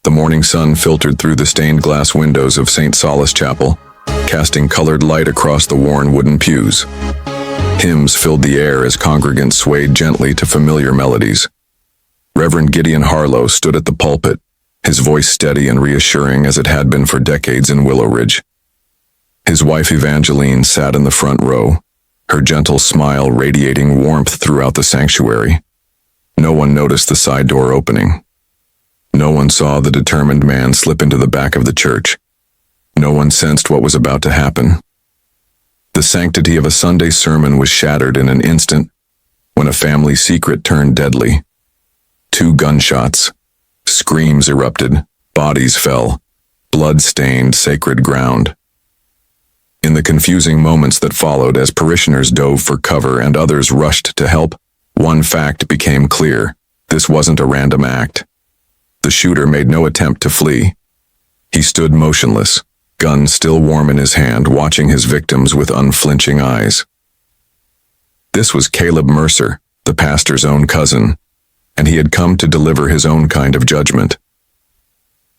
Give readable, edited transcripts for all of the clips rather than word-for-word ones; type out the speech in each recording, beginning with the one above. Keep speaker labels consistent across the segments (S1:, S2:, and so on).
S1: The morning sun filtered through the stained glass windows of St. Solace Chapel, casting colored light across the worn wooden pews. Hymns filled the air as congregants swayed gently to familiar melodies. Reverend Gideon Harlow stood at the pulpit, his voice steady and reassuring as it had been for decades in Willow Ridge. His wife Evangeline sat in the front row, her gentle smile radiating warmth throughout the sanctuary. No one noticed the side door opening. No one saw the determined man slip into the back of the church. No one sensed what was about to happen. The sanctity of a Sunday sermon was shattered in an instant when a family secret turned deadly. 2 gunshots. Screams erupted. Bodies fell. Blood-stained sacred ground. In the confusing moments that followed as parishioners dove for cover and others rushed to help, one fact became clear. This wasn't a random act. The shooter made no attempt to flee. He stood motionless, gun still warm in his hand, watching his victims with unflinching eyes. This was Caleb Mercer, the pastor's own cousin, and he had come to deliver his own kind of judgment.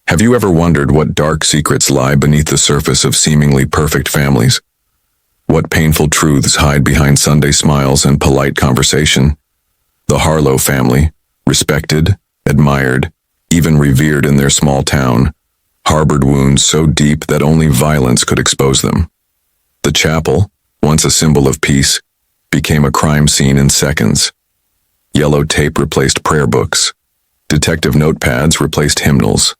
S1: Have you ever wondered what dark secrets lie beneath the surface of seemingly perfect families? What painful truths hide behind Sunday smiles and polite conversation? The Harlow family, respected, admired, even revered in their small town, harbored wounds so deep that only violence could expose them. The chapel, once a symbol of peace, became a crime scene in seconds. Yellow tape replaced prayer books. Detective notepads replaced hymnals.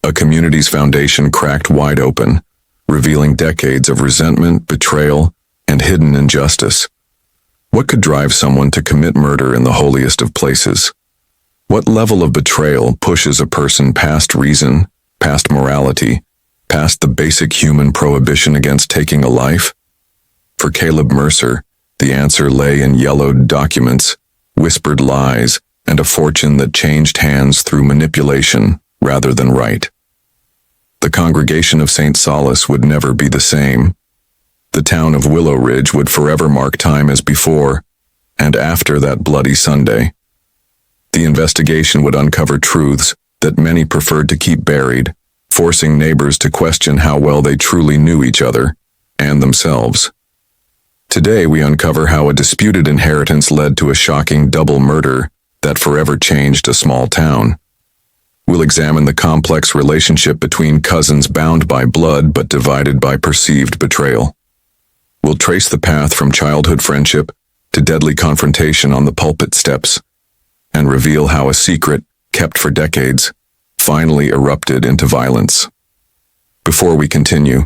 S1: A community's foundation cracked wide open, revealing decades of resentment, betrayal, and hidden injustice. What could drive someone to commit murder in the holiest of places? What level of betrayal pushes a person past reason, past morality, past the basic human prohibition against taking a life? For Caleb Mercer, the answer lay in yellowed documents, whispered lies, and a fortune that changed hands through manipulation rather than right. The congregation of St. Solace would never be the same. The town of Willow Ridge would forever mark time as before and after that bloody Sunday. The investigation would uncover truths that many preferred to keep buried, forcing neighbors to question how well they truly knew each other and themselves. Today we uncover how a disputed inheritance led to a shocking double murder that forever changed a small town. We'll examine the complex relationship between cousins bound by blood but divided by perceived betrayal. We'll trace the path from childhood friendship to deadly confrontation on the pulpit steps, and reveal how a secret, kept for decades, finally erupted into violence. Before we continue,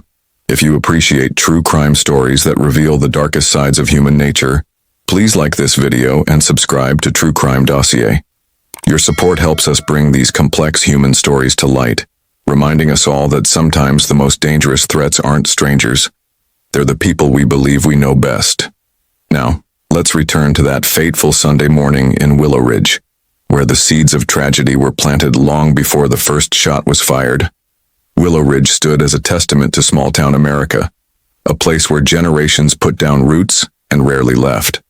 S1: if you appreciate true crime stories that reveal the darkest sides of human nature, please like this video and subscribe to True Crime Dossier. Your support helps us bring these complex human stories to light, reminding us all that sometimes the most dangerous threats aren't strangers. They're the people we believe we know best. Now, let's return to that fateful Sunday morning in Willow Ridge, where the seeds of tragedy were planted long before the first shot was fired. Willow Ridge stood as a testament to small-town America, a place where generations put down roots and rarely left.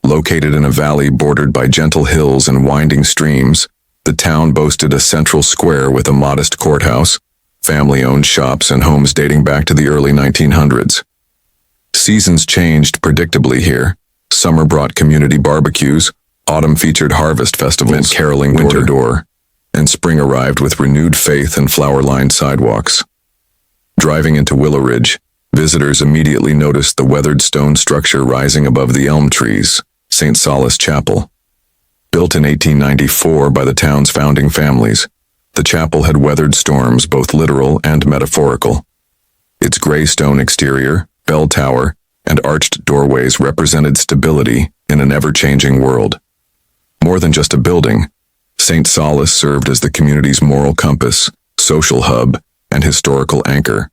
S1: Located in a valley bordered by gentle hills and winding streams, the town boasted a central square with a modest courthouse, family-owned shops, and homes dating back to the early 1900s. Seasons changed predictably here. Summer brought community barbecues, autumn featured harvest festivals and caroling winter door, and spring arrived with renewed faith and flower-lined sidewalks. Driving into Willow Ridge, visitors immediately noticed the weathered stone structure rising above the elm trees, St. Solace Chapel. Built in 1894 by the town's founding families, the chapel had weathered storms both literal and metaphorical. Its gray stone exterior, bell tower, and arched doorways represented stability in an ever-changing world. More than just a building, St. Solace served as the community's moral compass, social hub, and historical anchor.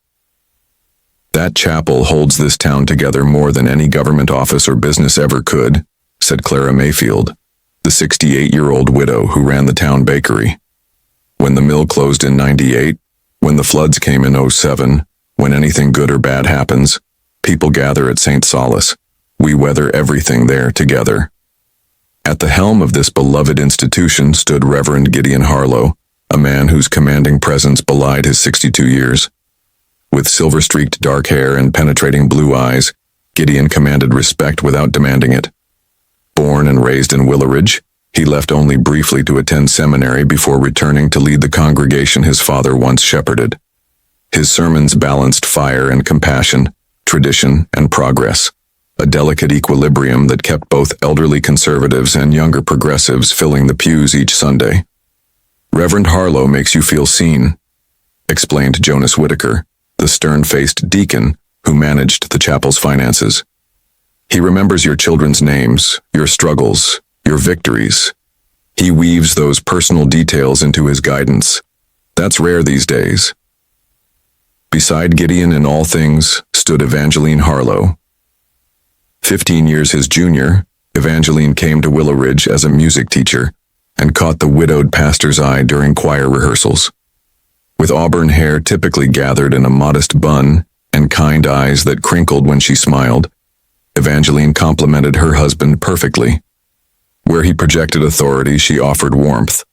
S1: That chapel holds this town together more than any government office or business ever could, said Clara Mayfield, the 68-year-old widow who ran the town bakery. When the mill closed in '98, when the floods came in '07, when anything good or bad happens, people gather at St. Solace. We weather everything there together. At the helm of this beloved institution stood Reverend Gideon Harlow, a man whose commanding presence belied his 62 years. With silver-streaked dark hair and penetrating blue eyes, Gideon commanded respect without demanding it. Born and raised in Willow Ridge, he left only briefly to attend seminary before returning to lead the congregation his father once shepherded. His sermons balanced fire and compassion, tradition and progress, a delicate equilibrium that kept both elderly conservatives and younger progressives filling the pews each Sunday. "Reverend Harlow makes you feel seen," explained Jonas Whitaker, the stern-faced deacon who managed the chapel's finances. "He remembers your children's names, your struggles, your victories. He weaves those personal details into his guidance. That's rare these days." Beside Gideon in all things stood Evangeline Harlow. 15 years his junior, Evangeline came to Willow Ridge as a music teacher and caught the widowed pastor's eye during choir rehearsals. With auburn hair typically gathered in a modest bun and kind eyes that crinkled when she smiled, Evangeline complimented her husband perfectly. Where he projected authority, she offered warmth.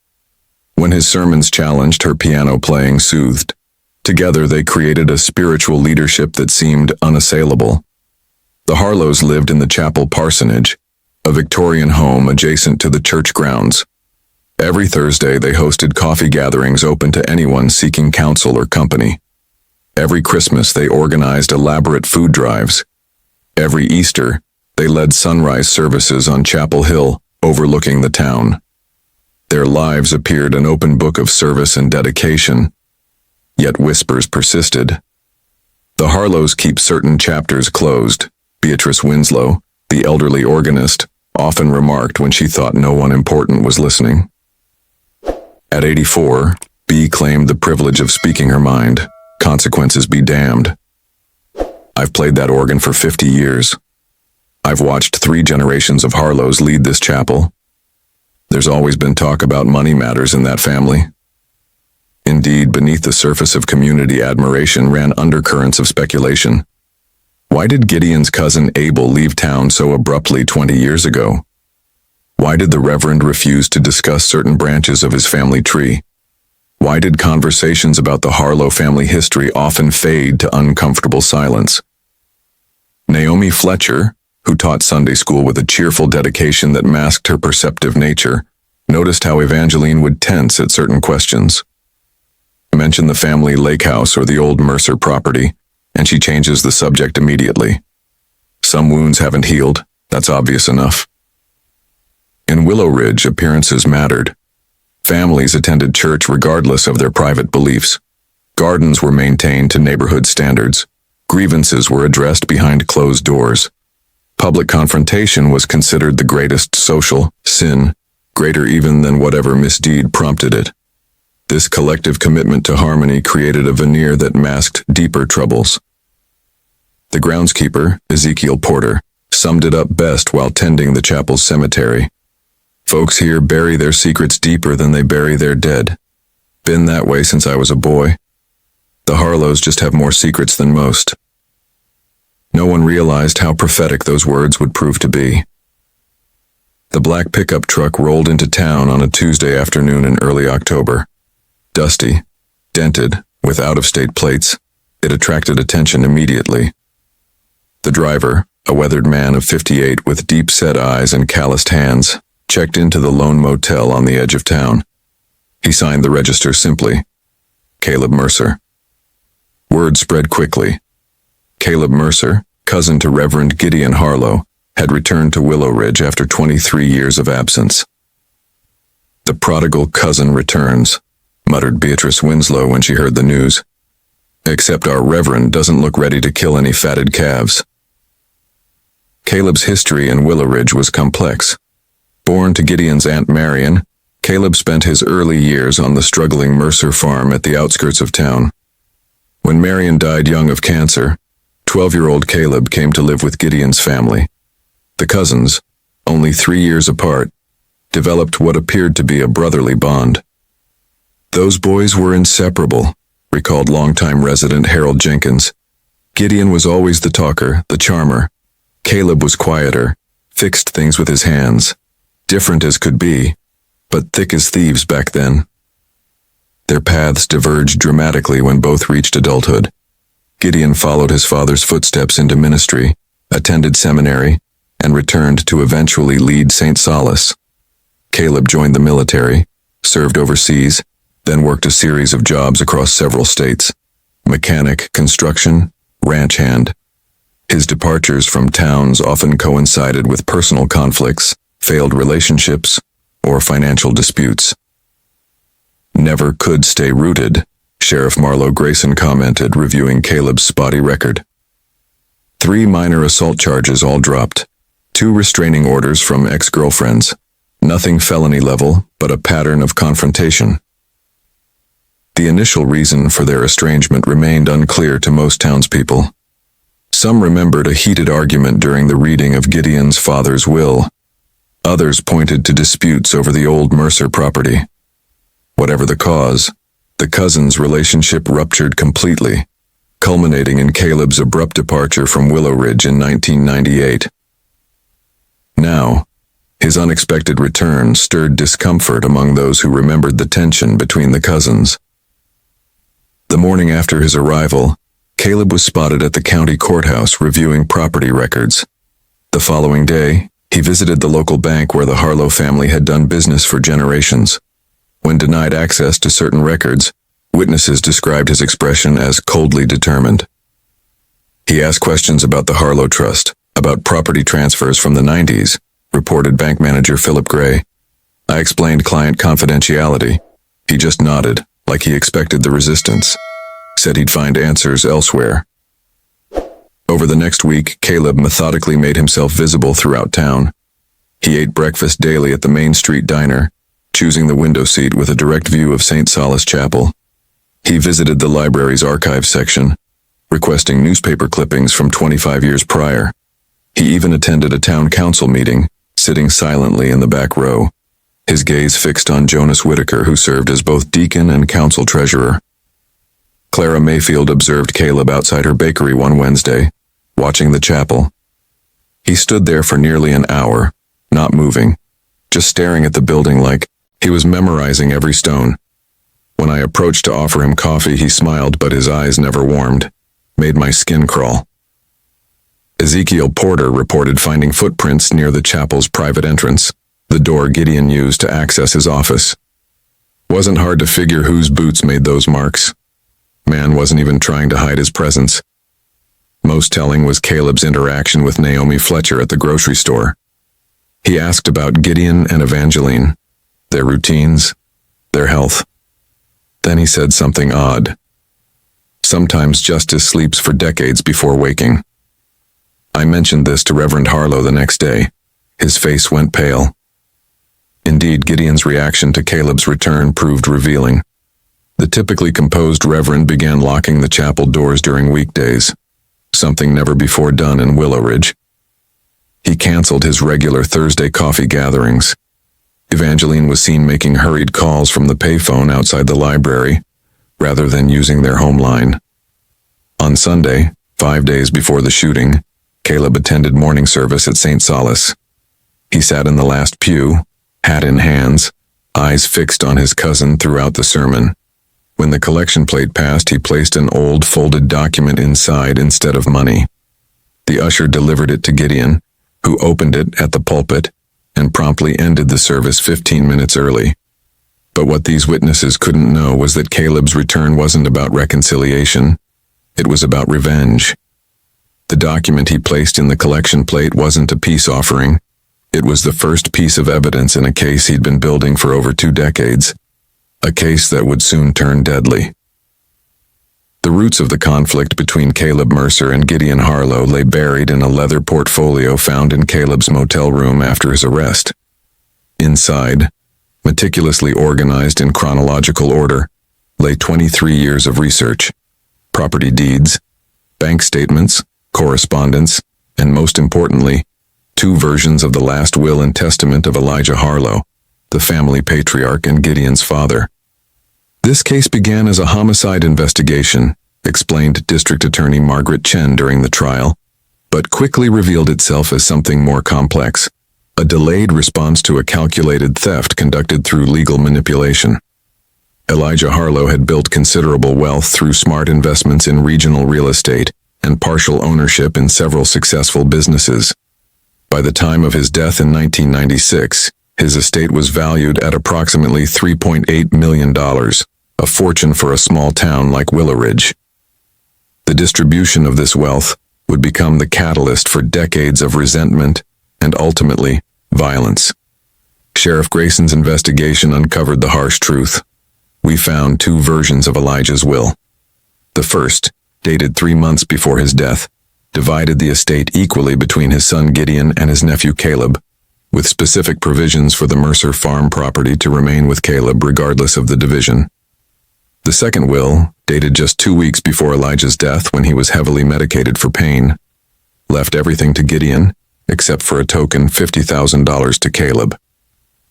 S1: When his sermons challenged, her piano playing soothed. Together they created a spiritual leadership that seemed unassailable. The Harlows lived in the chapel parsonage, a Victorian home adjacent to the church grounds. Every Thursday they hosted coffee gatherings open to anyone seeking counsel or company. Every Christmas they organized elaborate food drives. Every Easter they led sunrise services on Chapel Hill, overlooking the town. Their lives appeared an open book of service and dedication, yet whispers persisted. The Harlows keep certain chapters closed. Beatrice Winslow, the elderly organist, often remarked when she thought no one important was listening. At 84, B claimed the privilege of speaking her mind. Consequences be damned. "I've played that organ for 50 years. I've watched 3 generations of Harlows lead this chapel. There's always been talk about money matters in that family." Indeed, beneath the surface of community admiration ran undercurrents of speculation. Why did Gideon's cousin Abel leave town so abruptly 20 years ago? Why did the Reverend refuse to discuss certain branches of his family tree? Why did conversations about the Harlow family history often fade to uncomfortable silence? Naomi Fletcher, who taught Sunday school with a cheerful dedication that masked her perceptive nature, noticed how Evangeline would tense at certain questions. Mention the family lake house or the old Mercer property, and she changes the subject immediately. Some wounds haven't healed, that's obvious enough. In Willow Ridge, appearances mattered. Families attended church regardless of their private beliefs. Gardens were maintained to neighborhood standards. Grievances were addressed behind closed doors. Public confrontation was considered the greatest social sin, greater even than whatever misdeed prompted it. This collective commitment to harmony created a veneer that masked deeper troubles. The groundskeeper, Ezekiel Porter, summed it up best while tending the chapel's cemetery. "Folks here bury their secrets deeper than they bury their dead. Been that way since I was a boy. The Harlows just have more secrets than most." No one realized how prophetic those words would prove to be. The black pickup truck rolled into town on a Tuesday afternoon in early October. Dusty, dented, with out-of-state plates, it attracted attention immediately. The driver, a weathered man of 58 with deep-set eyes and calloused hands, checked into the lone motel on the edge of town. He signed the register simply, Caleb Mercer. Word spread quickly. Caleb Mercer, cousin to Reverend Gideon Harlow, had returned to Willow Ridge after 23 years of absence. "The prodigal cousin returns," muttered Beatrice Winslow when she heard the news. "Except our Reverend doesn't look ready to kill any fatted calves." Caleb's history in Willow Ridge was complex. Born to Gideon's Aunt Marion, Caleb spent his early years on the struggling Mercer farm at the outskirts of town. When Marion died young of cancer, 12-year-old Caleb came to live with Gideon's family. The cousins, only 3 years apart, developed what appeared to be a brotherly bond. "Those boys were inseparable," recalled longtime resident Harold Jenkins. "Gideon was always the talker, the charmer. Caleb was quieter, fixed things with his hands. Different as could be, but thick as thieves back then." Their paths diverged dramatically when both reached adulthood. Gideon followed his father's footsteps into ministry, attended seminary, and returned to eventually lead St. Solace. Caleb joined the military, served overseas, then worked a series of jobs across several states: mechanic, construction, ranch hand. His departures from towns often coincided with personal conflicts, failed relationships, or financial disputes. "Never could stay rooted," Sheriff Marlo Grayson commented, reviewing Caleb's spotty record. 3 minor assault charges all dropped, 2 restraining orders from ex-girlfriends. Nothing felony level, but a pattern of confrontation. The initial reason for their estrangement remained unclear to most townspeople. Some remembered a heated argument during the reading of Gideon's father's will. Others pointed to disputes over the old Mercer property. Whatever the cause, the cousins' relationship ruptured completely, culminating in Caleb's abrupt departure from Willow Ridge in 1998. Now, his unexpected return stirred discomfort among those who remembered the tension between the cousins. The morning after his arrival, Caleb was spotted at the county courthouse reviewing property records. The following day, he visited the local bank where the Harlow family had done business for generations. When denied access to certain records, witnesses described his expression as coldly determined. He asked questions about the Harlow Trust, about property transfers from the 90s, reported bank manager Philip Gray. I explained client confidentiality. He just nodded, like he expected the resistance. Said he'd find answers elsewhere. Over the next week, Caleb methodically made himself visible throughout town. He ate breakfast daily at the Main Street Diner, choosing the window seat with a direct view of St. Solace Chapel. He visited the library's archives section, requesting newspaper clippings from 25 years prior. He even attended a town council meeting, sitting silently in the back row, his gaze fixed on Jonas Whitaker, who served as both deacon and council treasurer. Clara Mayfield observed Caleb outside her bakery one Wednesday, watching the chapel. He stood there for nearly an hour, not moving, just staring at the building like he was memorizing every stone. When I approached to offer him coffee, he smiled, but his eyes never warmed, made my skin crawl. Ezekiel Porter reported finding footprints near the chapel's private entrance, the door Gideon used to access his office. Wasn't hard to figure whose boots made those marks. Man wasn't even trying to hide his presence. Most telling was Caleb's interaction with Naomi Fletcher at the grocery store. He asked about Gideon and Evangeline, their routines, their health. Then he said something odd. Sometimes justice sleeps for decades before waking. I mentioned this to Reverend Harlow the next day. His face went pale. Indeed, Gideon's reaction to Caleb's return proved revealing. The typically composed Reverend began locking the chapel doors during weekdays, something never before done in Willow Ridge. He canceled his regular Thursday coffee gatherings. Evangeline was seen making hurried calls from the payphone outside the library, rather than using their home line. On Sunday, 5 days before the shooting, Caleb attended morning service at St. Solace. He sat in the last pew, hat in hands, eyes fixed on his cousin throughout the sermon. When the collection plate passed, he placed an old folded document inside instead of money. The usher delivered it to Gideon, who opened it at the pulpit and promptly ended the service 15 minutes early. But what these witnesses couldn't know was that Caleb's return wasn't about reconciliation. It was about revenge. The document he placed in the collection plate wasn't a peace offering. It was the first piece of evidence in a case he'd been building for over 2 decades, a case that would soon turn deadly. The roots of the conflict between Caleb Mercer and Gideon Harlow lay buried in a leather portfolio found in Caleb's motel room after his arrest. Inside, meticulously organized in chronological order, lay 23 years of research, property deeds, bank statements, correspondence, and most importantly, 2 versions of the last will and testament of Elijah Harlow, the family patriarch and Gideon's father. This case began as a homicide investigation, explained District Attorney Margaret Chen during the trial, but quickly revealed itself as something more complex, a delayed response to a calculated theft conducted through legal manipulation. Elijah Harlow had built considerable wealth through smart investments in regional real estate and partial ownership in several successful businesses. By the time of his death in 1996, his estate was valued at approximately $3.8 million, a fortune for a small town like Willowridge. The distribution of this wealth would become the catalyst for decades of resentment and ultimately violence. Sheriff Grayson's investigation uncovered the harsh truth. We found two versions of Elijah's will. The first, dated 3 months before his death, divided the estate equally between his son Gideon and his nephew Caleb, with specific provisions for the Mercer farm property to remain with Caleb regardless of the division. The second will, dated just 2 weeks before Elijah's death when he was heavily medicated for pain, left everything to Gideon except for a token $50,000 to Caleb.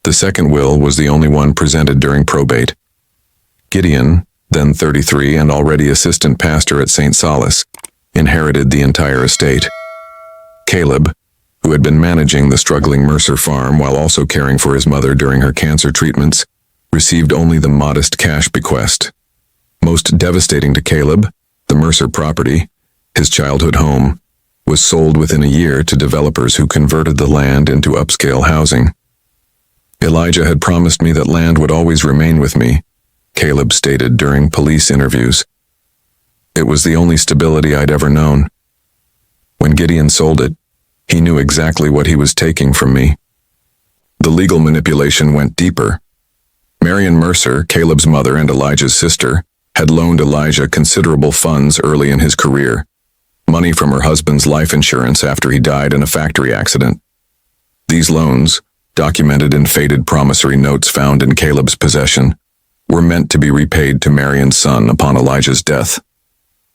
S1: The second will was the only one presented during probate. Gideon, then 33 and already assistant pastor at St. Solace, inherited the entire estate. Caleb, who had been managing the struggling Mercer farm while also caring for his mother during her cancer treatments, received only the modest cash bequest. Most devastating to Caleb, the Mercer property, his childhood home, was sold within a year to developers who converted the land into upscale housing. Elijah had promised me that land would always remain with me, Caleb stated during police interviews. It was the only stability I'd ever known. When Gideon sold it, he knew exactly what he was taking from me. The legal manipulation went deeper. Marion Mercer, Caleb's mother and Elijah's sister, had loaned Elijah considerable funds early in his career, money from her husband's life insurance after he died in a factory accident. These loans, documented in faded promissory notes found in Caleb's possession, were meant to be repaid to Marion's son upon Elijah's death.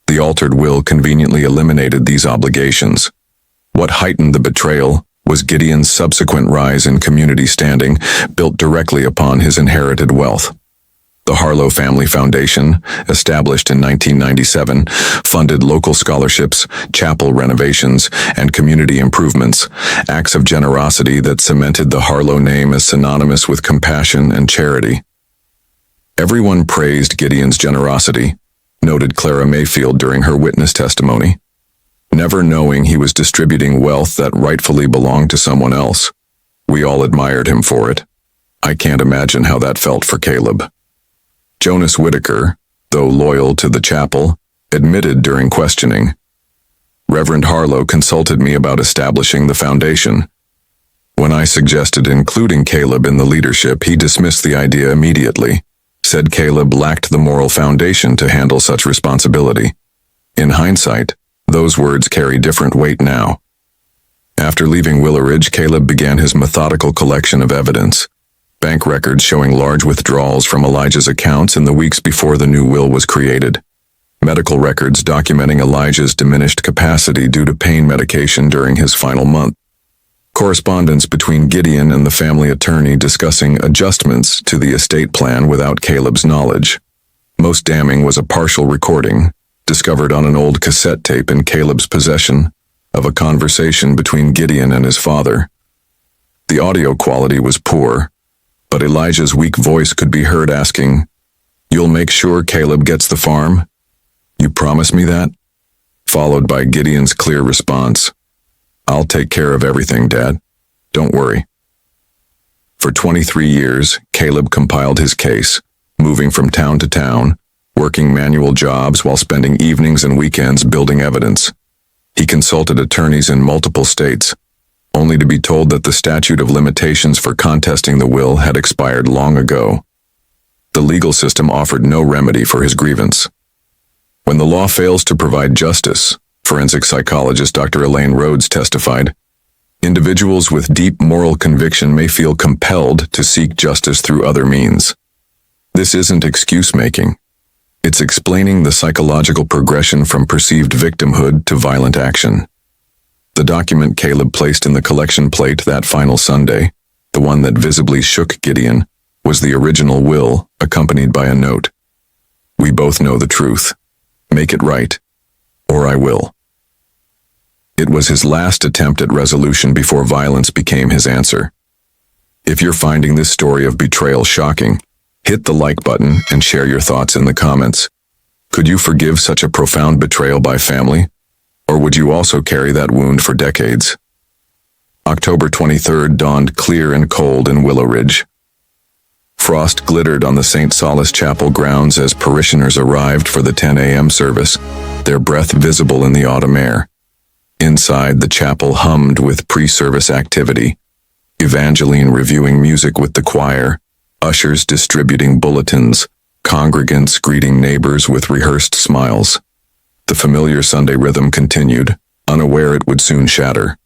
S1: The altered will conveniently eliminated these obligations. What heightened the betrayal was Gideon's subsequent rise in community standing, built directly upon his inherited wealth. The Harlow Family Foundation, established in 1997, funded local scholarships, chapel renovations, and community improvements, acts of generosity that cemented the Harlow name as synonymous with compassion and charity. Everyone praised Gideon's generosity, noted Clara Mayfield during her witness testimony. Never knowing he was distributing wealth that rightfully belonged to someone else, we all admired him for it. I can't imagine how that felt for Caleb. Jonas Whitaker, though loyal to the chapel, admitted during questioning, "Reverend Harlow consulted me about establishing the foundation. When I suggested including Caleb in the leadership, he dismissed the idea immediately, said Caleb lacked the moral foundation to handle such responsibility. In hindsight, those words carry different weight now." After leaving Willowridge, Caleb began his methodical collection of evidence. Bank records showing large withdrawals from Elijah's accounts in the weeks before the new will was created. Medical records documenting Elijah's diminished capacity due to pain medication during his final month. Correspondence between Gideon and the family attorney discussing adjustments to the estate plan without Caleb's knowledge. Most damning was a partial recording, discovered on an old cassette tape in Caleb's possession, of a conversation between Gideon and his father. The audio quality was poor, but Elijah's weak voice could be heard asking, "You'll make sure Caleb gets the farm? You promise me that?" Followed by Gideon's clear response, "I'll take care of everything, Dad. Don't worry." For 23 years, Caleb compiled his case, moving from town to town, working manual jobs while spending evenings and weekends building evidence. He consulted attorneys in multiple states, only to be told that the statute of limitations for contesting the will had expired long ago. The legal system offered no remedy for his grievance. When the law fails to provide justice, forensic psychologist Dr. Elaine Rhodes testified, individuals with deep moral conviction may feel compelled to seek justice through other means. This isn't excuse-making. It's explaining the psychological progression from perceived victimhood to violent action. The document Caleb placed in the collection plate that final Sunday, the one that visibly shook Gideon, was the original will, accompanied by a note. "We both know the truth. Make it right, or I will." It was his last attempt at resolution before violence became his answer. If you're finding this story of betrayal shocking, Hit the like button and share your thoughts in the comments. Could you forgive such a profound betrayal by family? Or would you also carry that wound for decades? October 23rd dawned clear and cold in Willow Ridge. Frost glittered on the St. Solace Chapel grounds as parishioners arrived for the 10 a.m. service, their breath visible in the autumn air. Inside, the chapel hummed with pre-service activity, Evangeline reviewing music with the choir, ushers distributing bulletins, congregants greeting neighbors with rehearsed smiles. The familiar Sunday rhythm continued, unaware it would soon shatter.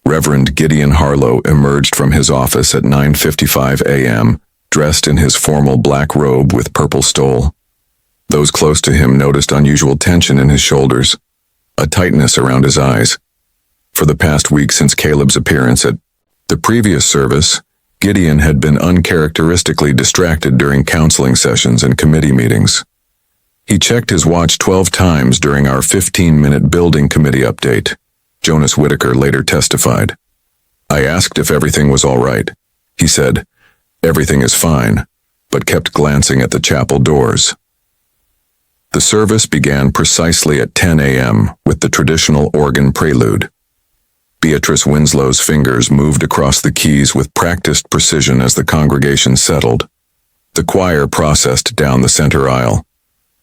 S1: Reverend Gideon Harlow emerged from his office at 9:55 a.m., dressed in his formal black robe with purple stole. Those close to him noticed unusual tension in his shoulders, a tightness around his eyes. For the past week since Caleb's appearance at the previous service, Gideon had been uncharacteristically distracted during counseling sessions and committee meetings. He checked his watch 12 times during our 15-minute building committee update, Jonas Whitaker later testified. I asked if everything was all right. He said, "Everything is fine," but kept glancing at the chapel doors. The service began precisely at 10 a.m. with the traditional organ prelude. Beatrice Winslow's fingers moved across the keys with practiced precision as the congregation settled. The choir processed down the center aisle.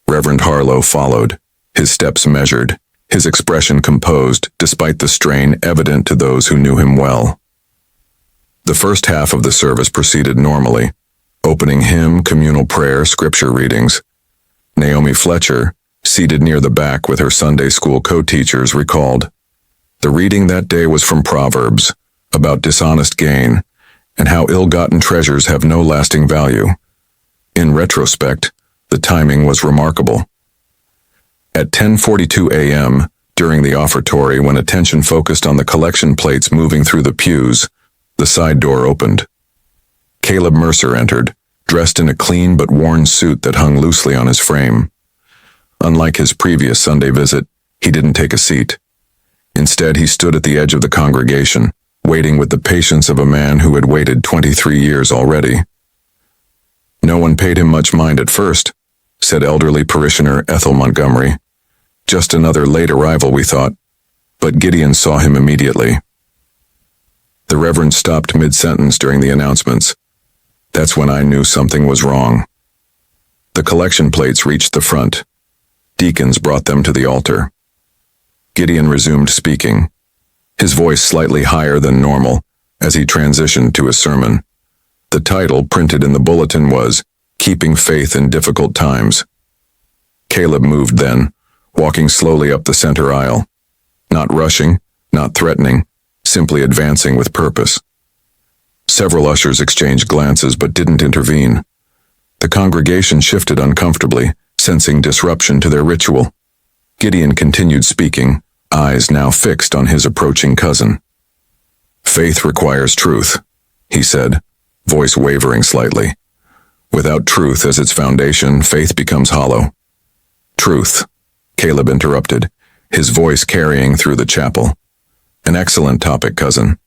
S1: Reverend Harlow followed, his steps measured, his expression composed despite the strain evident to those who knew him well. The first half of the service proceeded normally, opening hymn, communal prayer, scripture readings. Naomi Fletcher, seated near the back with her Sunday school co-teachers, recalled, "The reading that day was from Proverbs, about dishonest gain, and how ill-gotten treasures have no lasting value. In retrospect, the timing was remarkable." At 10:42 a.m., during the offertory when attention focused on the collection plates moving through the pews, the side door opened. Caleb Mercer entered, dressed in a clean but worn suit that hung loosely on his frame. Unlike his previous Sunday visit, he didn't take a seat. Instead, he stood at the edge of the congregation, waiting with the patience of a man who had waited 23 years already. "No one paid him much mind at first," said elderly parishioner Ethel Montgomery. "Just another late arrival, we thought, but Gideon saw him immediately." The Reverend stopped mid-sentence during the announcements. "That's when I knew something was wrong." The collection plates reached the front. Deacons brought them to the altar. Gideon resumed speaking, his voice slightly higher than normal as he transitioned to his sermon. The title printed in the bulletin was, "Keeping Faith in Difficult Times." Caleb moved then, walking slowly up the center aisle. Not rushing, not threatening, simply advancing with purpose. Several ushers exchanged glances but didn't intervene. The congregation shifted uncomfortably, sensing disruption to their ritual. Gideon continued speaking, eyes now fixed on his approaching cousin. "Faith requires truth," he said, voice wavering slightly. "Without truth as its foundation, faith becomes hollow." "Truth," Caleb interrupted, his voice carrying through the chapel. "An excellent topic, cousin."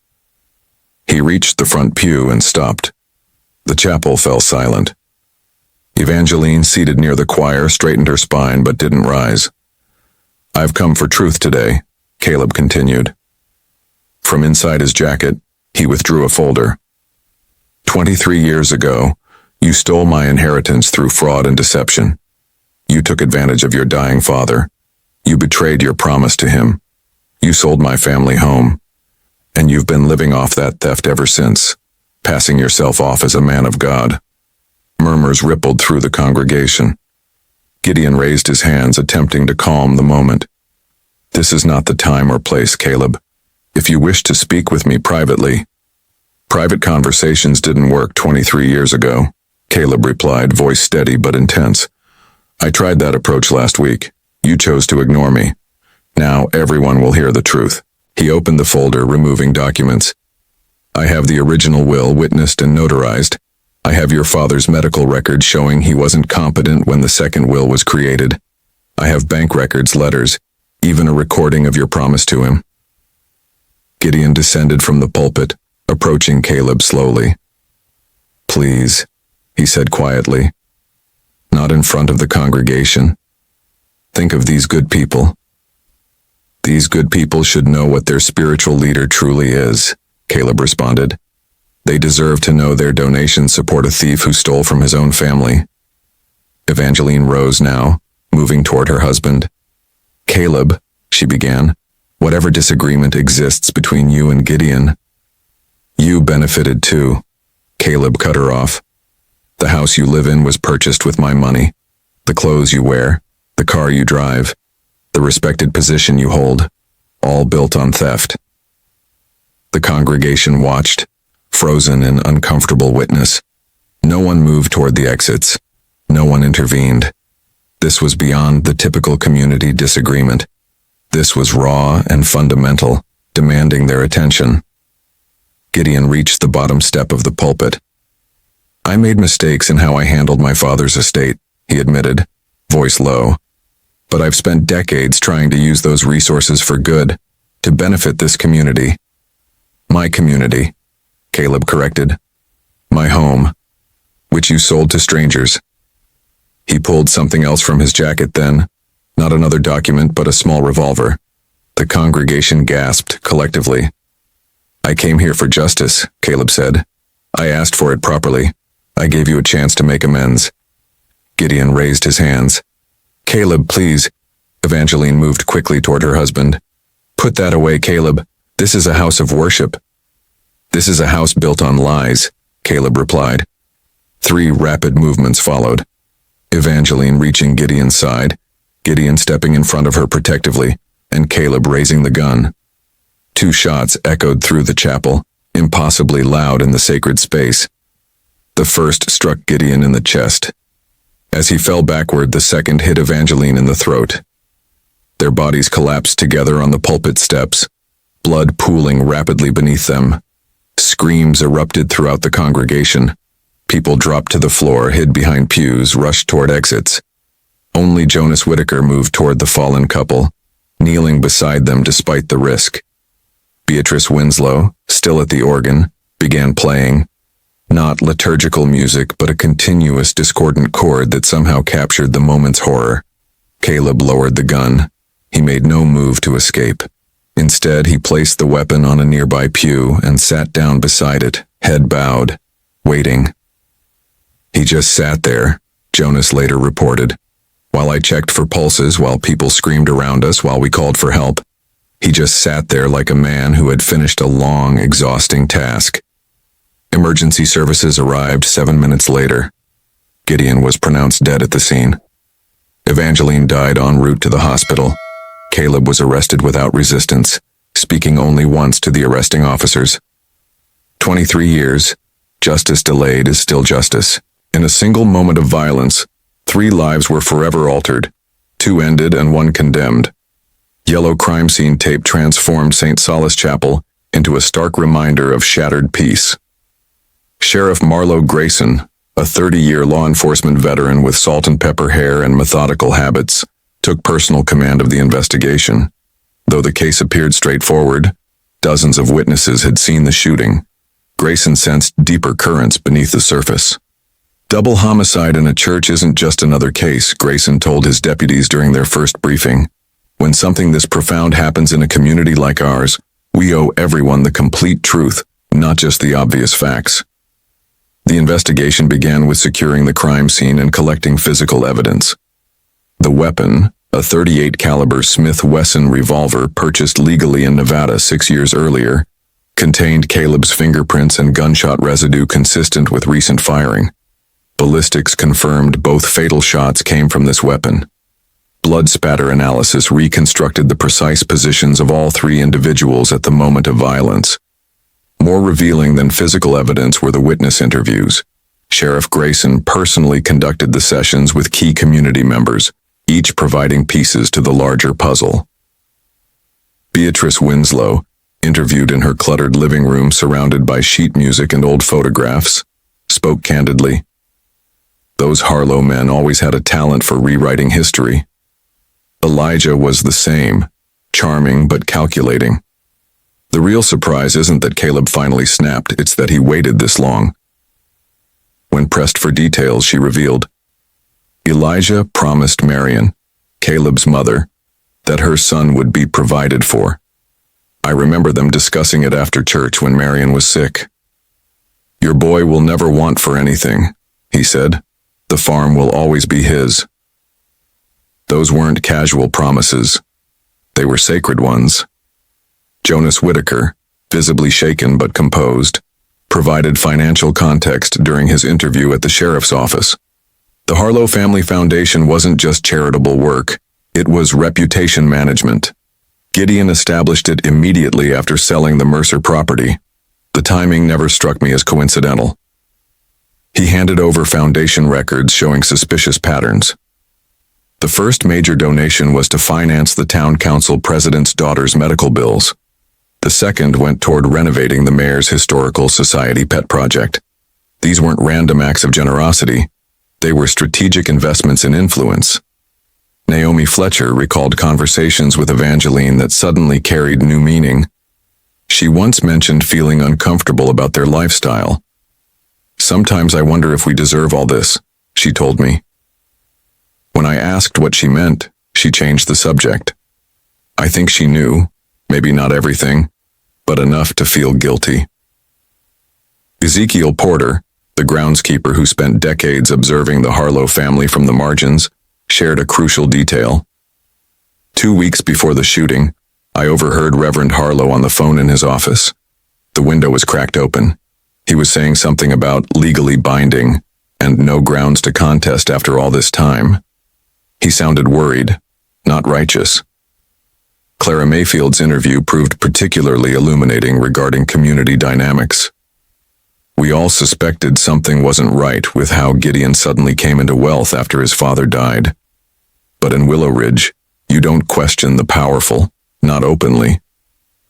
S1: He reached the front pew and stopped. The chapel fell silent. Evangeline, seated near the choir, straightened her spine but didn't rise. "I've come for truth today," Caleb continued. From inside his jacket, he withdrew a folder. 23 years ago, you stole my inheritance through fraud and deception. You took advantage of your dying father. You betrayed your promise to him. You sold my family home. And you've been living off that theft ever since, passing yourself off as a man of God." Murmurs rippled through the congregation. Gideon raised his hands, attempting to calm the moment. "This is not the time or place, Caleb. If you wish to speak with me privately." "Private conversations didn't work 23 years ago," Caleb replied, voice steady but intense. "I tried that approach last week. You chose to ignore me. Now everyone will hear the truth." He opened the folder, removing documents. "I have the original will witnessed and notarized. I have your father's medical records showing he wasn't competent when the second will was created. I have bank records, letters, even a recording of your promise to him." Gideon descended from the pulpit, approaching Caleb slowly. "Please," he said quietly. Not in front of the congregation. Think of these good people. These good people should know what their spiritual leader truly is, Caleb responded. They deserve to know their donations support a thief who stole from his own family. Evangeline rose now, moving toward her husband. Caleb, she began, whatever disagreement exists between you and Gideon. You benefited too, Caleb cut her off. The house you live in was purchased with my money. The clothes you wear, the car you drive, the respected position you hold, all built on theft. The congregation watched, frozen in uncomfortable witness. No one moved toward the exits. No one intervened. This was beyond the typical community disagreement. This was raw and fundamental, demanding their attention. Gideon reached the bottom step of the pulpit. I made mistakes in how I handled my father's estate, he admitted, voice low. But I've spent decades trying to use those resources for good, to benefit this community. My community, Caleb corrected. My home, which you sold to strangers. He pulled something else from his jacket then, not another document but a small revolver. The congregation gasped collectively. I came here for justice, Caleb said. I asked for it properly. I gave you a chance to make amends. Gideon raised his hands. Caleb, please. Evangeline moved quickly toward her husband. Put that away, Caleb. This is a house of worship. This is a house built on lies, Caleb replied. 3 rapid movements followed. Evangeline reaching Gideon's side, Gideon stepping in front of her protectively, and Caleb raising the gun. 2 shots echoed through the chapel, impossibly loud in the sacred space. The first struck Gideon in the chest. As he fell backward, the second hit Evangeline in the throat. Their bodies collapsed together on the pulpit steps, blood pooling rapidly beneath them. Screams erupted throughout the congregation. People dropped to the floor, hid behind pews, rushed toward exits. Only Jonas Whitaker moved toward the fallen couple, kneeling beside them despite the risk. Beatrice Winslow, still at the organ, began playing. Not liturgical music, but a continuous discordant chord that somehow captured the moment's horror. Caleb lowered the gun. He made no move to escape. Instead, he placed the weapon on a nearby pew and sat down beside it, head bowed, waiting. He just sat there, Jonas later reported. While I checked for pulses, while people screamed around us, while we called for help. He just sat there like a man who had finished a long, exhausting task. Emergency services arrived 7 minutes later. Gideon was pronounced dead at the scene. Evangeline died en route to the hospital. Caleb was arrested without resistance, speaking only once to the arresting officers. 23 years, justice delayed is still justice. In a single moment of violence, 3 lives were forever altered, 2 ended and 1 condemned. Yellow crime scene tape transformed St. Solace Chapel into a stark reminder of shattered peace. Sheriff Marlo Grayson, a 30-year law enforcement veteran with salt and pepper hair and methodical habits, took personal command of the investigation. Though the case appeared straightforward, dozens of witnesses had seen the shooting. Grayson sensed deeper currents beneath the surface. Double homicide in a church isn't just another case, Grayson told his deputies during their first briefing. When something this profound happens in a community like ours, we owe everyone the complete truth, not just the obvious facts. The investigation began with securing the crime scene and collecting physical evidence. The weapon, a .38 caliber Smith Wesson revolver purchased legally in Nevada 6 years earlier, contained Caleb's fingerprints and gunshot residue consistent with recent firing. Ballistics confirmed both fatal shots came from this weapon. Blood spatter analysis reconstructed the precise positions of all 3 individuals at the moment of violence. More revealing than physical evidence were the witness interviews. Sheriff Grayson personally conducted the sessions with key community members, each providing pieces to the larger puzzle. Beatrice Winslow, interviewed in her cluttered living room surrounded by sheet music and old photographs, spoke candidly. Those Harlow men always had a talent for rewriting history. Elijah was the same, charming but calculating. The real surprise isn't that Caleb finally snapped, it's that he waited this long. When pressed for details, she revealed, Elijah promised Marion, Caleb's mother, that her son would be provided for. I remember them discussing it after church when Marion was sick. Your boy will never want for anything, he said. The farm will always be his. Those weren't casual promises. They were sacred ones. Jonas Whitaker, visibly shaken but composed, provided financial context during his interview at the sheriff's office. The Harlow Family Foundation wasn't just charitable work, it was reputation management. Gideon established it immediately after selling the Mercer property. The timing never struck me as coincidental. He handed over foundation records showing suspicious patterns. The first major donation was to finance the town council president's daughter's medical bills. The second went toward renovating the mayor's historical society pet project. These weren't random acts of generosity. They were strategic investments in influence. Naomi Fletcher recalled conversations with Evangeline that suddenly carried new meaning. She once mentioned feeling uncomfortable about their lifestyle. Sometimes I wonder if we deserve all this, she told me. When I asked what she meant, she changed the subject. I think she knew, maybe not everything, but enough to feel guilty. Ezekiel Porter, the groundskeeper who spent decades observing the Harlow family from the margins, shared a crucial detail. 2 weeks before the shooting, I overheard Reverend Harlow on the phone in his office. The window was cracked open. He was saying something about legally binding and no grounds to contest after all this time. He sounded worried, not righteous. Clara Mayfield's interview proved particularly illuminating regarding community dynamics. We all suspected something wasn't right with how Gideon suddenly came into wealth after his father died. But in Willow Ridge, you don't question the powerful, not openly.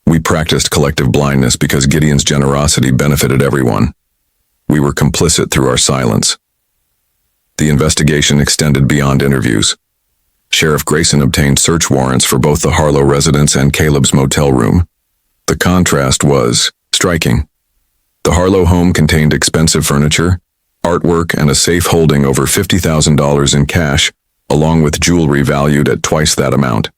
S1: We practiced collective blindness because Gideon's generosity benefited everyone. We were complicit through our silence. The investigation extended beyond interviews. Sheriff Grayson obtained search warrants for both the Harlow residence and Caleb's motel room. The contrast was striking. The Harlow home contained expensive furniture, artwork, and a safe holding over $50,000 in cash, along with jewelry valued at twice that amount.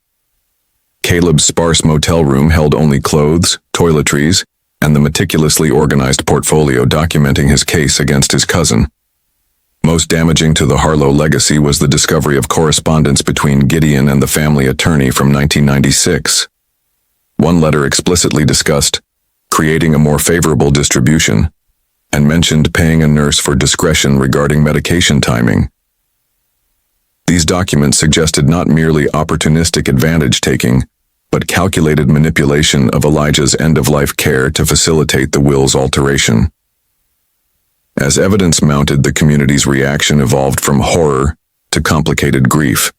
S1: Caleb's sparse motel room held only clothes, toiletries, and the meticulously organized portfolio documenting his case against his cousin. Most damaging to the Harlow legacy was the discovery of correspondence between Gideon and the family attorney from 1996. One letter explicitly discussed creating a more favorable distribution, and mentioned paying a nurse for discretion regarding medication timing. These documents suggested not merely opportunistic advantage-taking, but calculated manipulation of Elijah's end-of-life care to facilitate the will's alteration. As evidence mounted, the community's reaction evolved from horror to complicated grief.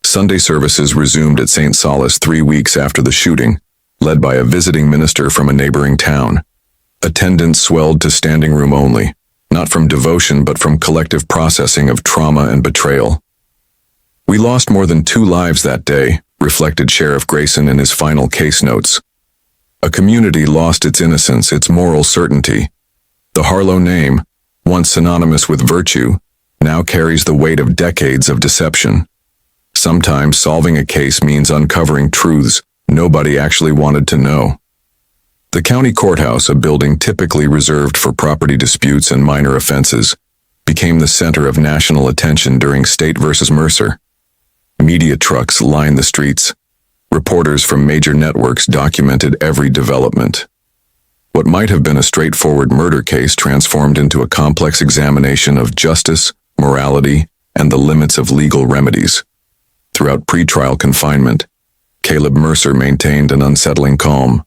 S1: Sunday services resumed at St. Solace 3 weeks after the shooting, led by a visiting minister from a neighboring town. Attendance swelled to standing room only, not from devotion but from collective processing of trauma and betrayal. We lost more than 2 lives that day, reflected Sheriff Grayson in his final case notes. A community lost its innocence, its moral certainty. The Harlow name, once synonymous with virtue, now carries the weight of decades of deception. Sometimes solving a case means uncovering truths nobody actually wanted to know. The county courthouse, a building typically reserved for property disputes and minor offenses, became the center of national attention during State versus Mercer. Media trucks lined the streets. Reporters from major networks documented every development. What might have been a straightforward murder case transformed into a complex examination of justice, morality, and the limits of legal remedies. Throughout pretrial confinement, Caleb Mercer maintained an unsettling calm.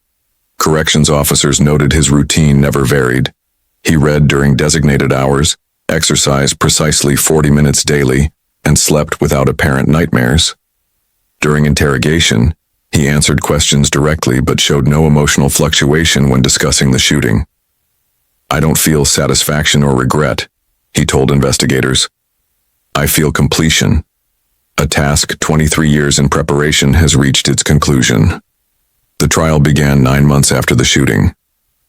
S1: Corrections officers noted his routine never varied. He read during designated hours, exercised precisely 40 minutes daily, and slept without apparent nightmares. During interrogation, he answered questions directly but showed no emotional fluctuation when discussing the shooting. "I don't feel satisfaction or regret," he told investigators. "I feel completion. A task 23 years in preparation has reached its conclusion." The trial began 9 months after the shooting.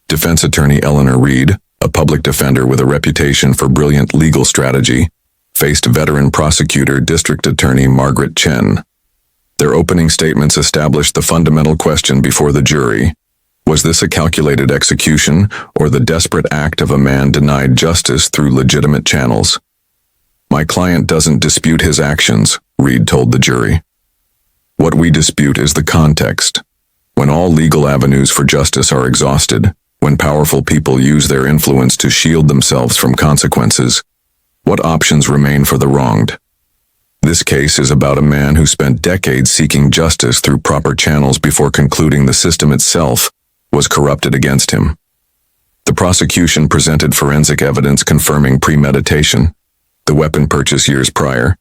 S1: Defense attorney Eleanor Reed, a public defender with a reputation for brilliant legal strategy, faced veteran prosecutor District Attorney Margaret Chen. Their opening statements established the fundamental question before the jury. Was this a calculated execution or the desperate act of a man denied justice through legitimate channels? My client doesn't dispute his actions, Reed told the jury. What we dispute is the context. When all legal avenues for justice are exhausted, when powerful people use their influence to shield themselves from consequences, what options remain for the wronged? This case is about a man who spent decades seeking justice through proper channels before concluding the system itself was corrupted against him. The prosecution presented forensic evidence confirming premeditation, the weapon purchase years prior,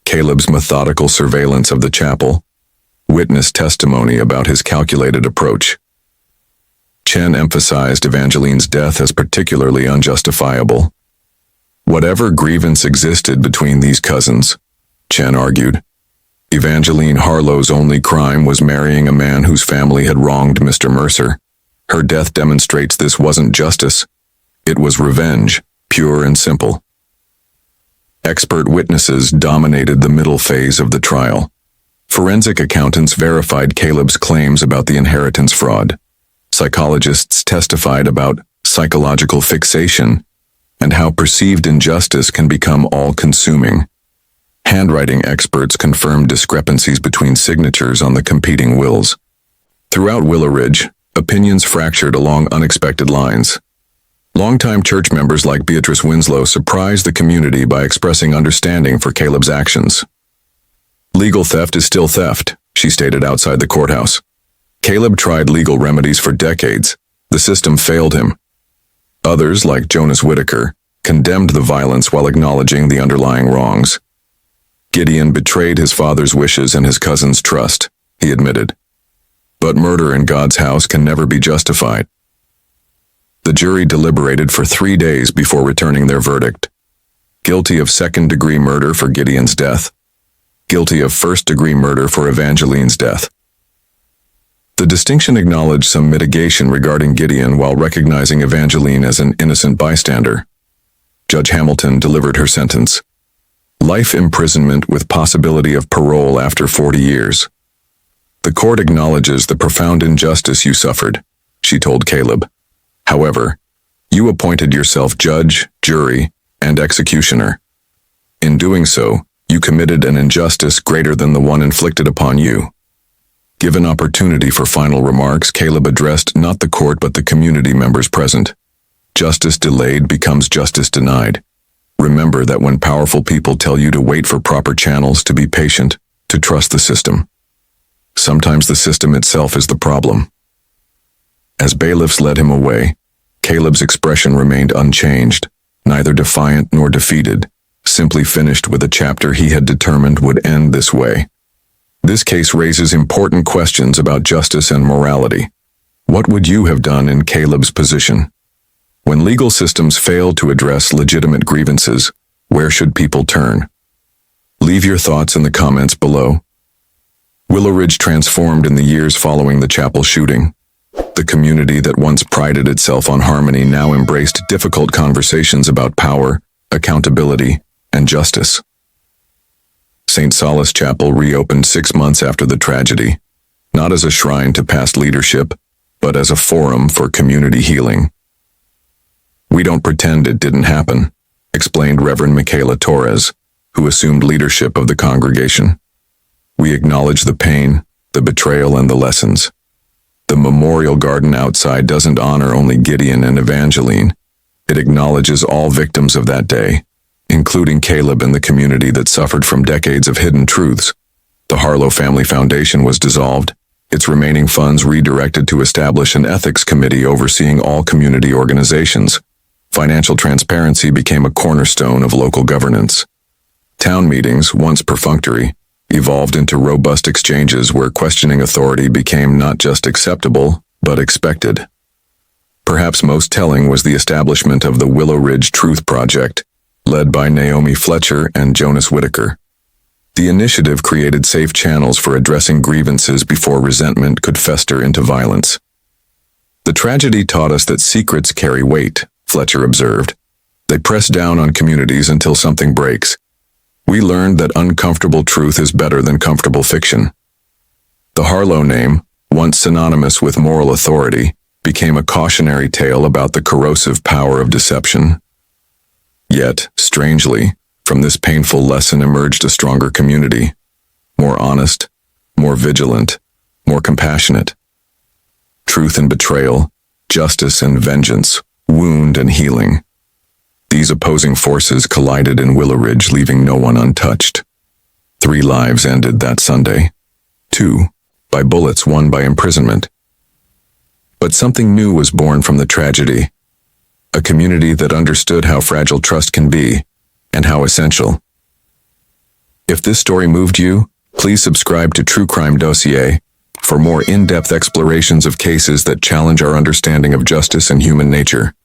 S1: Caleb's methodical surveillance of the chapel, witness testimony about his calculated approach. Chen emphasized Evangeline's death as particularly unjustifiable. Whatever grievance existed between these cousins, Chen argued, Evangeline Harlow's only crime was marrying a man whose family had wronged Mr. Mercer. Her death demonstrates this wasn't justice. It was revenge, pure and simple. Expert witnesses dominated the middle phase of the trial. Forensic accountants verified Caleb's claims about the inheritance fraud. Psychologists testified about psychological fixation and how perceived injustice can become all-consuming. Handwriting experts confirmed discrepancies between signatures on the competing wills. Throughout Willow Ridge, opinions fractured along unexpected lines. Longtime church members like Beatrice Winslow surprised the community by expressing understanding for Caleb's actions. Legal theft is still theft, she stated outside the courthouse. Caleb tried legal remedies for decades. The system failed him. Others, like Jonas Whitaker, condemned the violence while acknowledging the underlying wrongs. Gideon betrayed his father's wishes and his cousin's trust, he admitted. But murder in God's house can never be justified. The jury deliberated for 3 days before returning their verdict. Guilty of second-degree murder for Gideon's death. Guilty of first-degree murder for Evangeline's death. The distinction acknowledged some mitigation regarding Gideon while recognizing Evangeline as an innocent bystander. Judge Hamilton delivered her sentence. Life imprisonment with possibility of parole after 40 years. The court acknowledges the profound injustice you suffered, she told Caleb. However, you appointed yourself judge, jury, and executioner. In doing so, you committed an injustice greater than the one inflicted upon you. Given opportunity for final remarks, Caleb addressed not the court but the community members present. Justice delayed becomes justice denied. Remember that when powerful people tell you to wait for proper channels, to be patient, to trust the system. Sometimes the system itself is the problem. As bailiffs led him away, Caleb's expression remained unchanged, neither defiant nor defeated, simply finished with a chapter he had determined would end this way. This case raises important questions about justice and morality. What would you have done in Caleb's position? When legal systems fail to address legitimate grievances, where should people turn? Leave your thoughts in the comments below. Willow Ridge transformed in the years following the chapel shooting. The community that once prided itself on harmony now embraced difficult conversations about power, accountability, and justice. St. Solace Chapel reopened 6 months after the tragedy, not as a shrine to past leadership, but as a forum for community healing. We don't pretend it didn't happen, explained Reverend Michaela Torres, who assumed leadership of the congregation. We acknowledge the pain, the betrayal, and the lessons. The memorial garden outside doesn't honor only Gideon and Evangeline. It acknowledges all victims of that day, including Caleb and the community that suffered from decades of hidden truths. The Harlow Family Foundation was dissolved, its remaining funds redirected to establish an ethics committee overseeing all community organizations. Financial transparency became a cornerstone of local governance. Town meetings, once perfunctory, evolved into robust exchanges where questioning authority became not just acceptable, but expected. Perhaps most telling was the establishment of the Willow Ridge Truth Project, led by Naomi Fletcher and Jonas Whitaker. The initiative created safe channels for addressing grievances before resentment could fester into violence. The tragedy taught us that secrets carry weight, Fletcher observed. They press down on communities until something breaks. We learned that uncomfortable truth is better than comfortable fiction. The Harlow name, once synonymous with moral authority, became a cautionary tale about the corrosive power of deception. Yet, strangely, from this painful lesson emerged a stronger community, more honest, more vigilant, more compassionate. Truth and betrayal, justice and vengeance, wound and healing. These opposing forces collided in Willow Ridge, leaving no one untouched. 3 lives ended that Sunday. 2 by bullets, 1 by imprisonment. But something new was born from the tragedy. A community that understood how fragile trust can be, and how essential. If this story moved you, please subscribe to True Crime Dossier for more in-depth explorations of cases that challenge our understanding of justice and human nature.